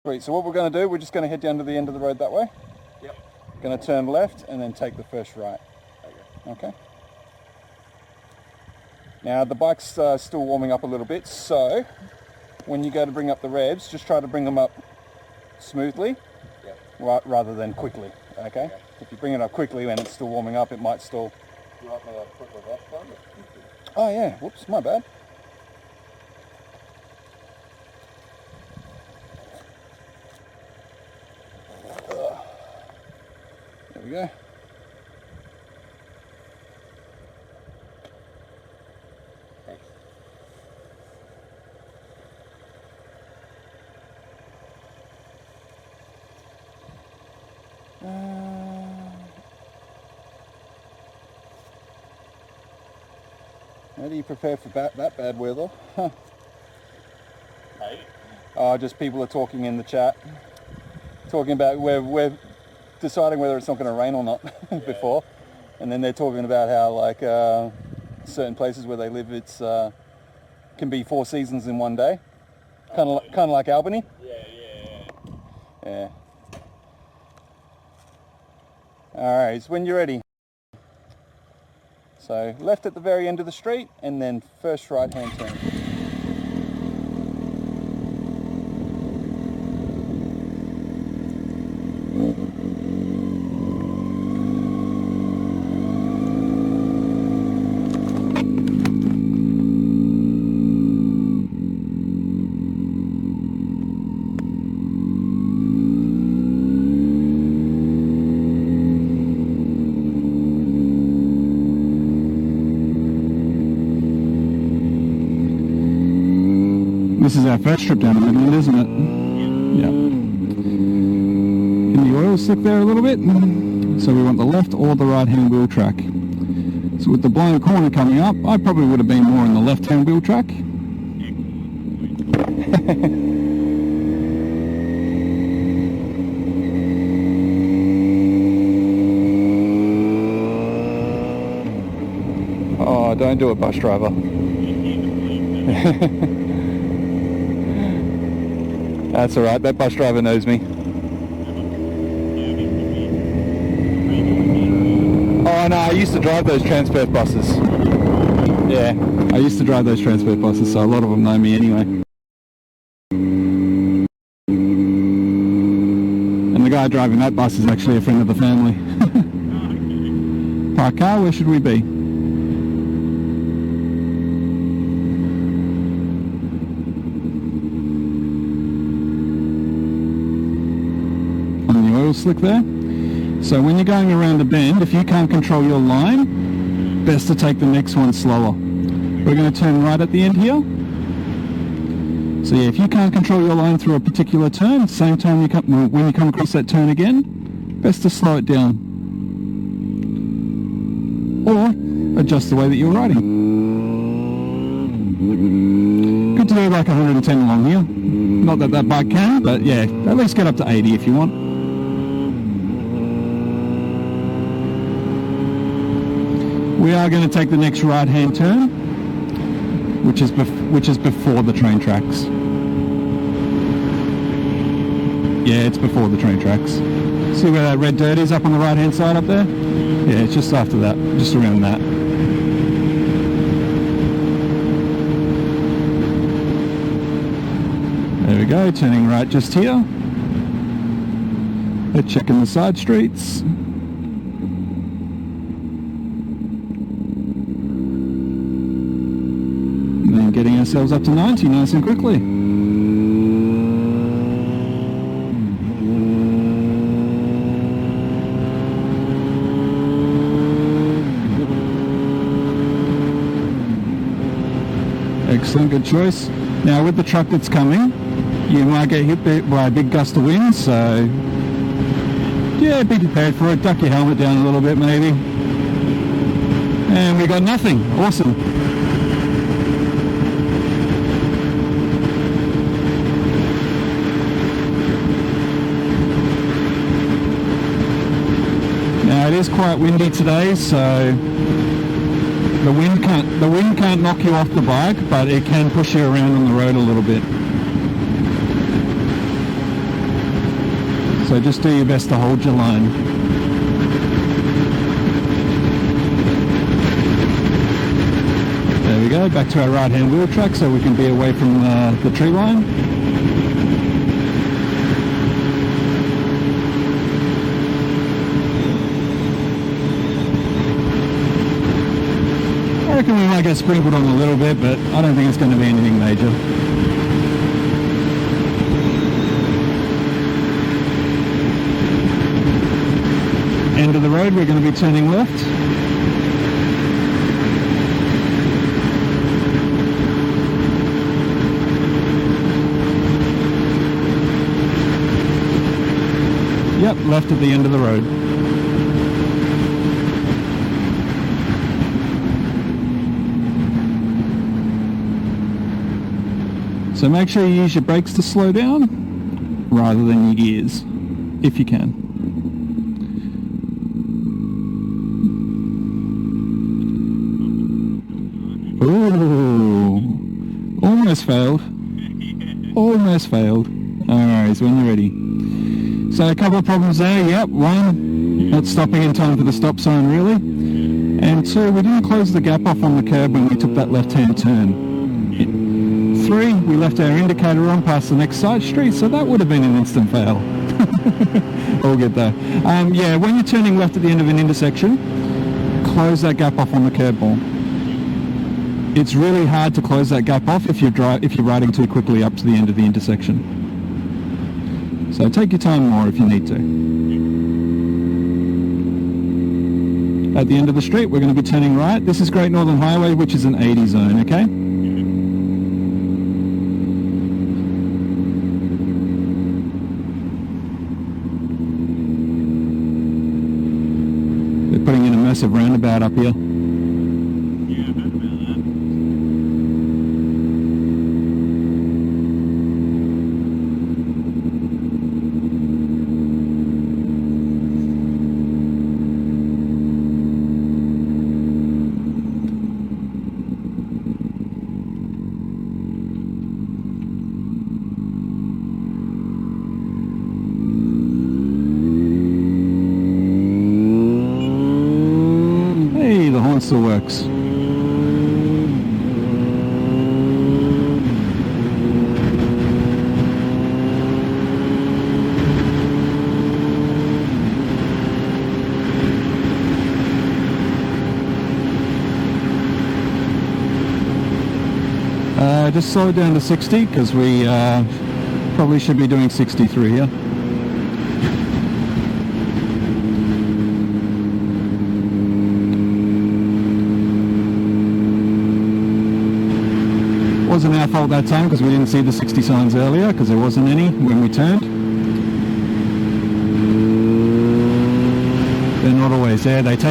Sweet, so what we're going to do, we're just going to head down to the end of the road that way. Yep. Going to turn left and then take the first right. Okay. Now the bike's still warming up a little bit, so when you go to bring up the revs, just try to bring them up smoothly, rather than quickly, okay? If you bring it up quickly when it's still warming up, it might stall. You want me to put the left on? Oh yeah, whoops, my bad. There we go. Thanks. How do you prepare for that bad weather? Huh. Hey? Just people are talking in the chat, talking about we're deciding whether it's not going to rain or not before, and then they're talking about how like certain places where they live, it's can be 4 seasons in one day, kind of like Albany. Yeah. All right, so when you're ready. So left at the very end of the street, and then first right-hand turn. This is our first trip down the Midland, isn't it? Yeah. And the oil slick there a little bit. So we want the left or the right-hand wheel track. So with the blind corner coming up, I probably would have been more in the left-hand wheel track. Oh, don't do it, bus driver. That's alright, that bus driver knows me. Oh no, I used to drive those Transperth buses. Yeah, I used to drive those Transperth buses, so a lot of them know me anyway. And the guy driving that bus is actually a friend of the family. Park car, where should we be? Slick there. So when you're going around a bend, if you can't control your line, best to take the next one slower. We're going to turn right at the end here. So yeah, if you can't control your line through a particular turn, same time when you come across that turn again, best to slow it down. Or adjust the way that you're riding. Good to do like 110 along here. Not that that bike can, but yeah, at least get up to 80 if you want. We are going to take the next right-hand turn, which is before the train tracks. Yeah, it's before the train tracks. See where that red dirt is up on the right-hand side up there? Yeah, it's just after that, just around that. There we go, turning right just here. We're checking the side streets. Getting ourselves up to 90 nice and quickly. Excellent, good choice. Now with the truck that's coming, you might get hit by a big gust of wind, so yeah, be prepared for it. Duck your helmet down a little bit maybe. And we got nothing. Awesome. Now it is quite windy today, so the wind can't knock you off the bike, but it can push you around on the road a little bit. So just do your best to hold your line. There we go, back to our right hand wheel track so we can be away from the tree line. I reckon we might get sprinkled on a little bit, but I don't think it's going to be anything major. End of the road, we're going to be turning left. Yep, left at the end of the road. So make sure you use your brakes to slow down rather than your gears, if you can. Ooh, almost failed. Almost failed. Alright, when you're ready. So a couple of problems there. Yep, one, not stopping in time for the stop sign really. And two, we didn't close the gap off on the curb when we took that left-hand turn. Three, we left our indicator on past the next side street, so that would have been an instant fail. All good though. Yeah, when you're turning left at the end of an intersection, close that gap off on the curb ball. It's really hard to close that gap off if you're riding too quickly up to the end of the intersection. So take your time more if you need to. At the end of the street, we're going to be turning right. This is Great Northern Highway, which is an 80 zone, okay? They're putting in a massive roundabout up here. Still works. Just slow it down to 60 because we probably should be doing 63 here. Wasn't our fault that time because we didn't see the 60 signs earlier because there wasn't any when we turned. They're not always there. They take